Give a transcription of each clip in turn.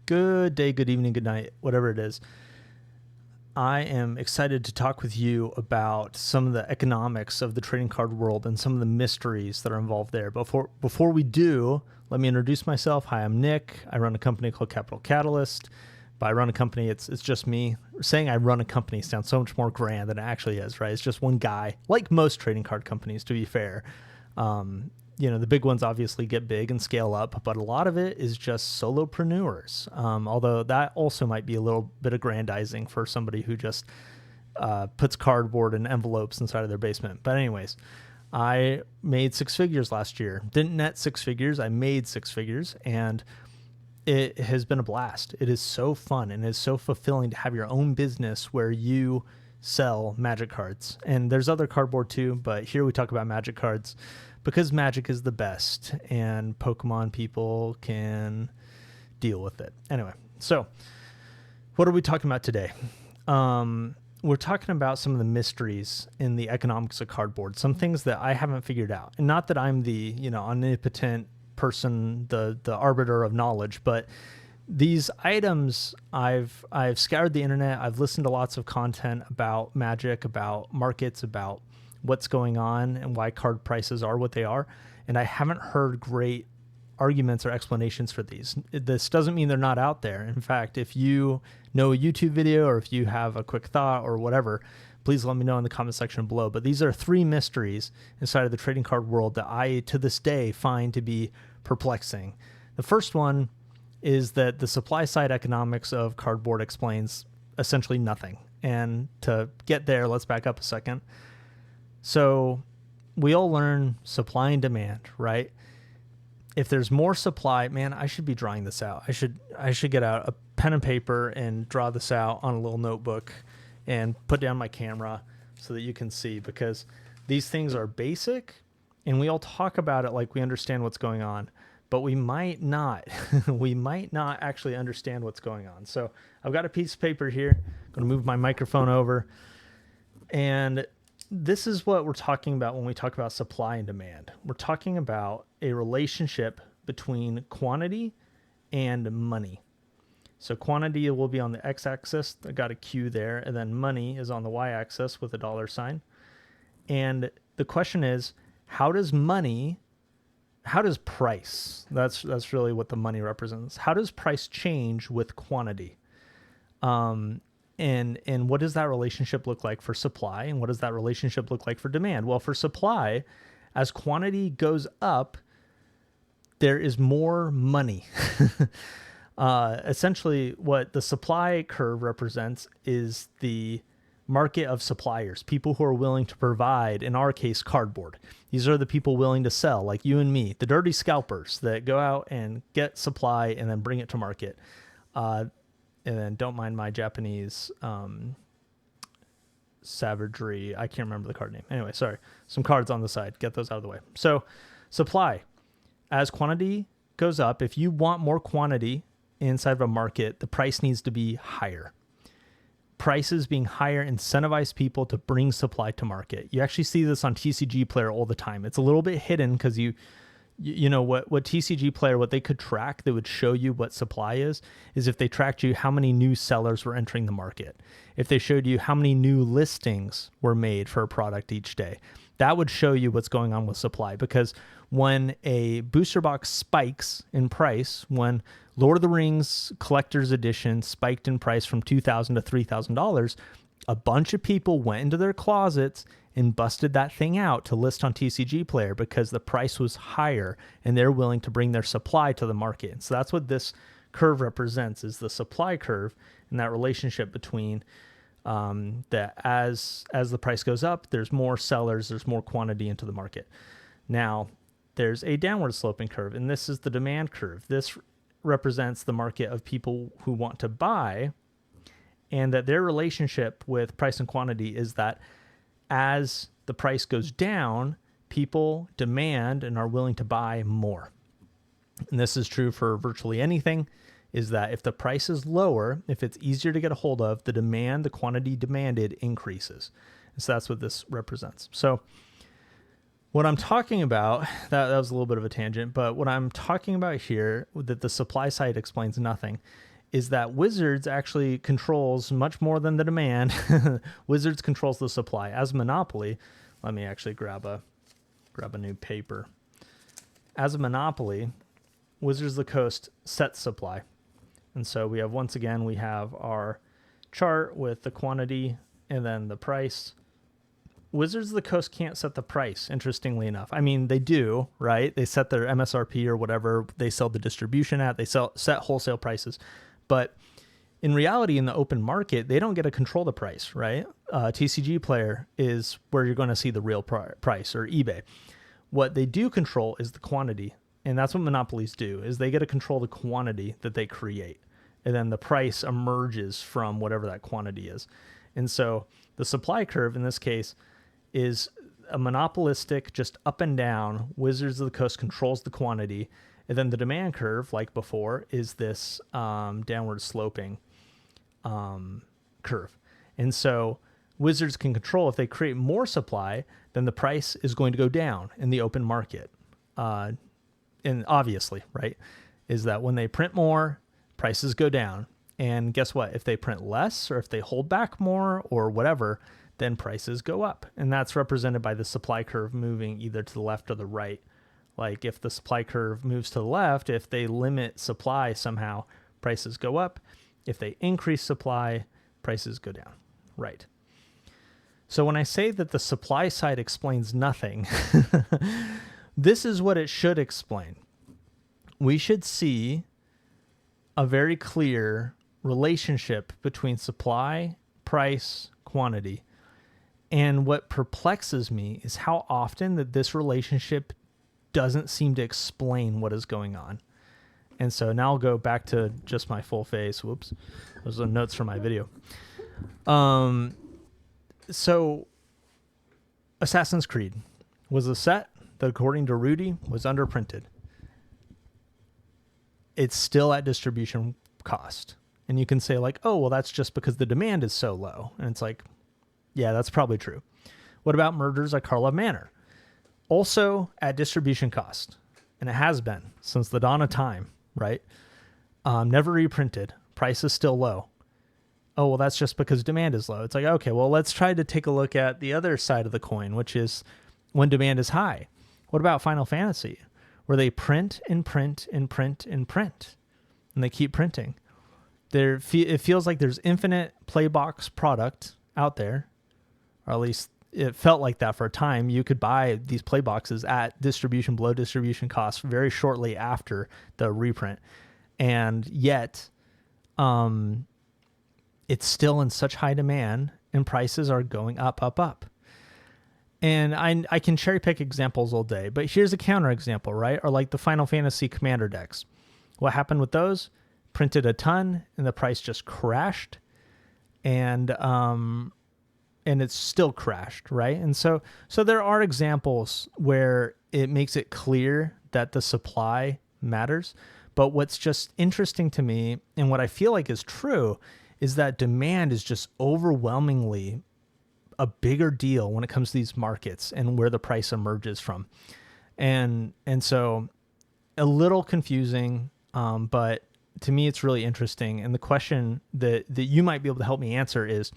Good day, good evening, good night, whatever it is. I am excited to talk with you about some of the economics of the trading card world and some of the mysteries that are involved there. Before we do, let me introduce myself. Hi, I'm Nick. I run a company called Capital Catalyst. By run a company, it's just me. Saying I run a company sounds so much more grand than it actually is, right? It's just one guy, like most trading card companies, to be fair. The big ones obviously get big and scale up, but a lot of it is just solopreneurs. Although that also might be a little bit aggrandizing for somebody who just puts cardboard and envelopes inside of their basement. But anyways, I made six figures last year. Didn't net six figures. I made six figures, and it has been a blast. It is so fun and it's so fulfilling to have your own business where you sell magic cards. And there's other cardboard too, but here we talk about magic cards because magic is the best and Pokemon people can deal with it. Anyway, so what are we talking about today? We're talking about some of the mysteries in the economics of cardboard, some things that I haven't figured out. And not that I'm the, omnipotent person, the arbiter of knowledge, but these items, I've scoured the internet. I've listened to lots of content about magic, about markets, about what's going on and why card prices are what they are. And I haven't heard great arguments or explanations for these. This doesn't mean they're not out there. In fact, if you know a YouTube video or if you have a quick thought or whatever, please let me know in the comment section below. But these are three mysteries inside of the trading card world that I, to this day, find to be perplexing. The first one is that the supply side economics of cardboard explains essentially nothing. And to get there, let's back up a second. So we all learn supply and demand, right? If there's more supply, man, I should be drawing this out. I should get out a pen and paper and draw this out on a little notebook and put down my camera so that you can see, because these things are basic and we all talk about it like we understand what's going on, but we might not. We might not actually understand what's going on. So I've got a piece of paper here. I'm going to move my microphone over. And this is what we're talking about when we talk about supply and demand. We're talking about a relationship between quantity and money. So quantity will be on the x-axis. I got a Q there. And then money is on the y-axis with a dollar sign. And the question is, how does price, that's really what the money represents. How does price change with quantity? And what does that relationship look like for supply? And what does that relationship look like for demand? Well, for supply, as quantity goes up, there is more money. Essentially, what the supply curve represents is the market of suppliers, people who are willing to provide, in our case, cardboard. These are the people willing to sell, like you and me, the dirty scalpers that go out and get supply and then bring it to market. And then don't mind my Japanese savagery. I can't remember the card name. Anyway, sorry. Some cards on the side. Get those out of the way. So supply. As quantity goes up, if you want more quantity inside of a market, the price needs to be higher. Prices being higher incentivize people to bring supply to market. You actually see this on TCG Player all the time. It's a little bit hidden because you know what TCG Player, what they could track that would show you what supply is if they tracked you how many new sellers were entering the market. If they showed you how many new listings were made for a product each day, that would show you what's going on with supply. Because when a booster box spikes in price, when Lord of the Rings Collector's Edition spiked in price from $2,000 to $3,000, a bunch of people went into their closets and busted that thing out to list on TCG Player because the price was higher and they're willing to bring their supply to the market. And so that's what this curve represents, is the supply curve and that relationship between that as the price goes up, there's more sellers, there's more quantity into the market. Now, there's a downward sloping curve, and this is the demand curve. This represents the market of people who want to buy, and that their relationship with price and quantity is that as the price goes down, people demand and are willing to buy more. And this is true for virtually anything, is that if the price is lower, if it's easier to get a hold of, the quantity demanded increases. And so that's what this represents. So what I'm talking about, that was a little bit of a tangent, but what I'm talking about here, that the supply side explains nothing, is that Wizards actually controls much more than the demand. Wizards controls the supply. As Monopoly, let me actually grab a new paper. As a monopoly, Wizards of the Coast sets supply. And so we have, once again, we have our chart with the quantity and then the price. Wizards of the Coast can't set the price, interestingly enough. I mean, they do, right? They set their MSRP or whatever they sell the distribution at. They set wholesale prices. But in reality, in the open market, they don't get to control the price, right? TCG Player is where you're going to see the real price, or eBay. What they do control is the quantity. And that's what monopolies do, is they get to control the quantity that they create. And then the price emerges from whatever that quantity is. And so the supply curve in this case is a monopolistic, just up and down. Wizards of the Coast controls the quantity. And then the demand curve, like before, is this downward sloping curve. And so Wizards can control, if they create more supply, then the price is going to go down in the open market. And obviously, right, is that when they print more, prices go down. And guess what? If they print less, or if they hold back more, or whatever, then prices go up. And that's represented by the supply curve moving either to the left or the right. Like if the supply curve moves to the left, if they limit supply somehow, prices go up. If they increase supply, prices go down. Right. So when I say that the supply side explains nothing, this is what it should explain. We should see a very clear relationship between supply, price, quantity. And what perplexes me is how often that this relationship doesn't seem to explain what is going on. And so now I'll go back to just my full face. Whoops. Those are notes from my video. So Assassin's Creed was a set that, according to Rudy, was underprinted. It's still at distribution cost. And you can say like, oh, well, that's just because the demand is so low. And it's like, yeah, that's probably true. What about Murders at Karlov Manor? Also at distribution cost. And it has been since the dawn of time, right? Never reprinted. Price is still low. Oh, well, that's just because demand is low. It's like, okay, well, let's try to take a look at the other side of the coin, which is when demand is high. What about Final Fantasy, where they print and print and print and print, and they keep printing? It feels like there's infinite playbox product out there, or at least it felt like that for a time. You could buy these playboxes at distribution, below distribution costs very shortly after the reprint. And yet, it's still in such high demand and prices are going up, up, up. And I can cherry pick examples all day, but here's a counter example, right? Or like the Final Fantasy Commander decks. What happened with those? Printed a ton and the price just crashed, and it's still crashed, right? And so there are examples where it makes it clear that the supply matters. But what's just interesting to me, and what I feel like is true, is that demand is just overwhelmingly a bigger deal when it comes to these markets and where the price emerges from. And so a little confusing, but to me, it's really interesting. And the question that you might be able to help me answer is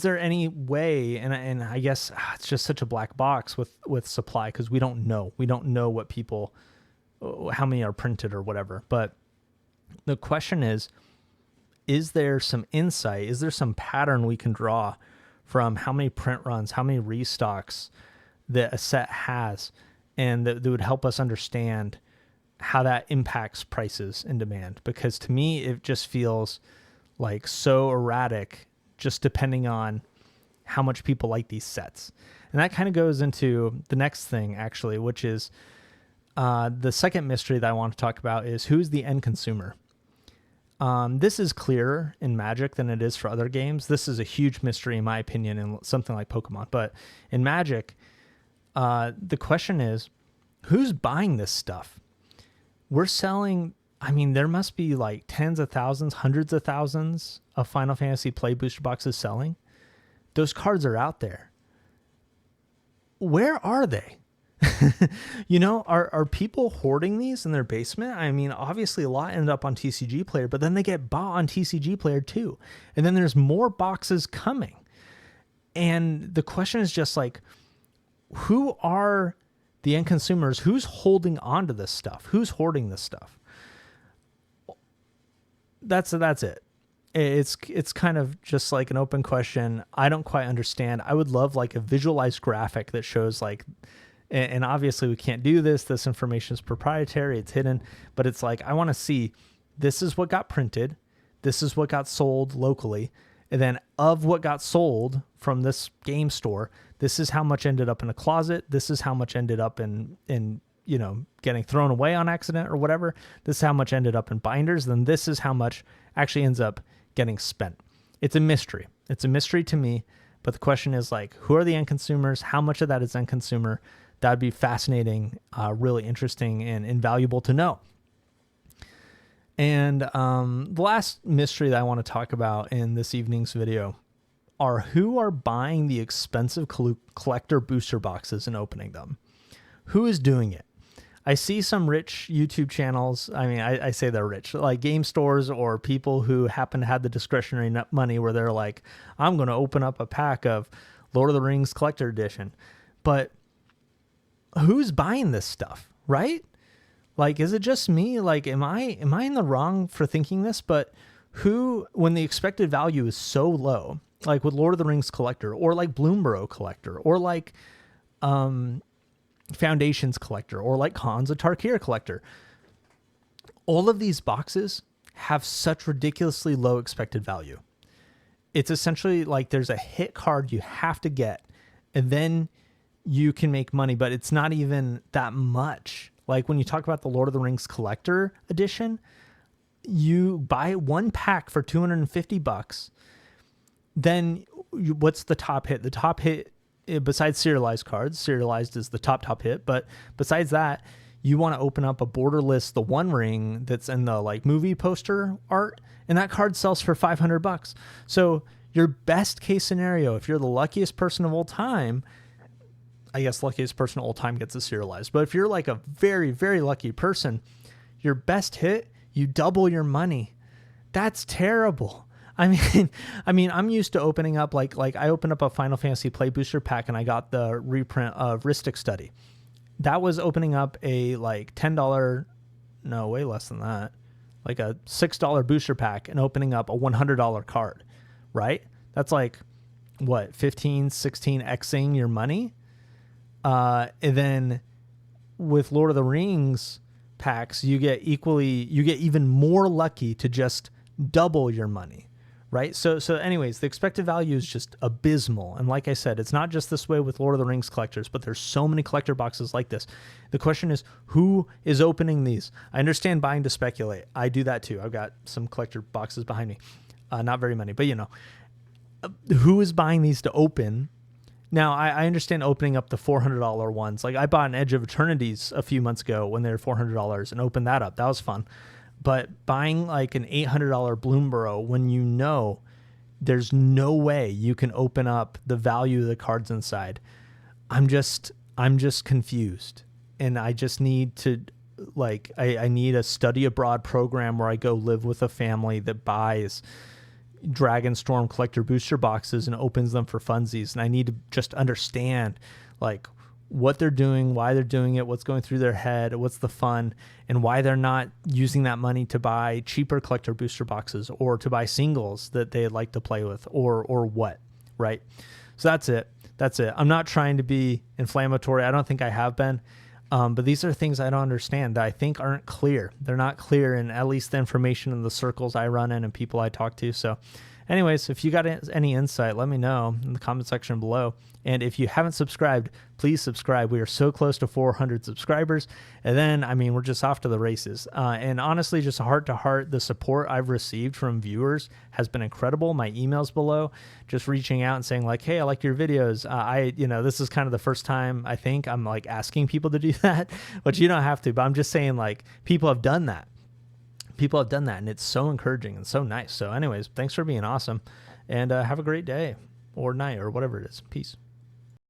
there any way, and I guess it's just such a black box with supply, because we don't know what people, how many are printed or whatever. But the question is there some insight? Is there some pattern we can draw from how many print runs, how many restocks that a set has, and that would help us understand how that impacts prices and demand? Because to me, it just feels like so erratic, just depending on how much people like these sets. And that kind of goes into the next thing, actually, which is the second mystery that I want to talk about is who's the end consumer. This is clearer in Magic than it is for other games. This is a huge mystery, in my opinion, in something like Pokemon. But in Magic, the question is, who's buying this stuff? We're selling, I mean, there must be like tens of thousands, hundreds of thousands of Final Fantasy Play booster boxes selling. Those cards are out there. Where are they? You know, are people hoarding these in their basement? I mean, obviously a lot end up on TCG Player, but then they get bought on TCG Player too. And then there's more boxes coming. And the question is just like, who are the end consumers? Who's holding on to this stuff? Who's hoarding this stuff? That's it. It's kind of just like an open question. I don't quite understand. I would love like a visualized graphic that shows like, and obviously we can't do this. This information is proprietary. It's hidden, but it's like, I want to see, this is what got printed. This is what got sold locally. And then of what got sold from this game store, this is how much ended up in a closet. This is how much ended up in, you know, getting thrown away on accident or whatever. This is how much ended up in binders. Then this is how much actually ends up getting spent. It's a mystery. It's a mystery to me. But the question is like, who are the end consumers? How much of that is end consumer? That'd be fascinating, really interesting and invaluable to know. And the last mystery that I want to talk about in this evening's video are who are buying the expensive collector booster boxes and opening them. Who is doing it? I see some rich YouTube channels. I mean, I say they're rich, like game stores or people who happen to have the discretionary money where they're like, I'm going to open up a pack of Lord of the Rings Collector Edition. But who's buying this stuff, right? Like, is it just me? Like, am I in the wrong for thinking this? But who, when the expected value is so low, like with Lord of the Rings Collector, or like Bloomborough Collector, or like Foundations Collector, or like Khans of Tarkir Collector, all of these boxes have such ridiculously low expected value. It's essentially like there's a hit card you have to get, and then you can make money, but it's not even that much. Like when you talk about the Lord of the Rings Collector Edition, you buy one pack for $250. Then what's the top hit? The top hit, besides serialized cards, serialized is the top hit. But besides that, you want to open up a borderless, the One Ring that's in the like movie poster art, and that card sells for $500. So your best case scenario, if you're the luckiest person of all time, I guess luckiest person of all time gets a serialized. But if you're like a very, very lucky person, your best hit, you double your money. That's terrible. I mean, I'm used to opening up like I opened up a Final Fantasy Play Booster pack and I got the reprint of Ristic Study. That was opening up a like $10, no, way less than that, like a $6 booster pack and opening up a $100 card, right? That's like what, 15, 16 Xing your money. And then with Lord of the Rings packs, you get even more lucky to just double your money, right? So anyways, the expected value is just abysmal. And like I said, it's not just this way with Lord of the Rings collectors, but there's so many collector boxes like this. The question is, who is opening these? I understand buying to speculate. I do that too. I've got some collector boxes behind me. Not very many, but you know, who is buying these to open? Now, I understand opening up the $400 ones. Like I bought an Edge of Eternities a few months ago when they were $400 and opened that up. That was fun. But buying like an $800 Bloomborough when you know there's no way you can open up the value of the cards inside, I'm just confused. And I just need to like, I need a study abroad program where I go live with a family that buys Dragonstorm collector booster boxes and opens them for funsies. And I need to just understand like what they're doing, why they're doing it, what's going through their head, what's the fun, and why they're not using that money to buy cheaper collector booster boxes or to buy singles that they'd like to play with or what, right? So that's it. I'm not trying to be inflammatory. I don't think I have been. But these are things I don't understand that I think aren't clear. They're not clear in at least the information in the circles I run in and people I talk to. So anyways, if you got any insight, let me know in the comment section below. And if you haven't subscribed, please subscribe. We are so close to 400 subscribers. And then, I mean, we're just off to the races. And honestly, just heart to heart, the support I've received from viewers has been incredible. My emails below, just reaching out and saying like, hey, I like your videos. This is kind of the first time I think I'm like asking people to do that, which you don't have to, but I'm just saying like people have done that. People have done that, and it's so encouraging and so nice. So anyways, thanks for being awesome, and have a great day or night or whatever it is. Peace.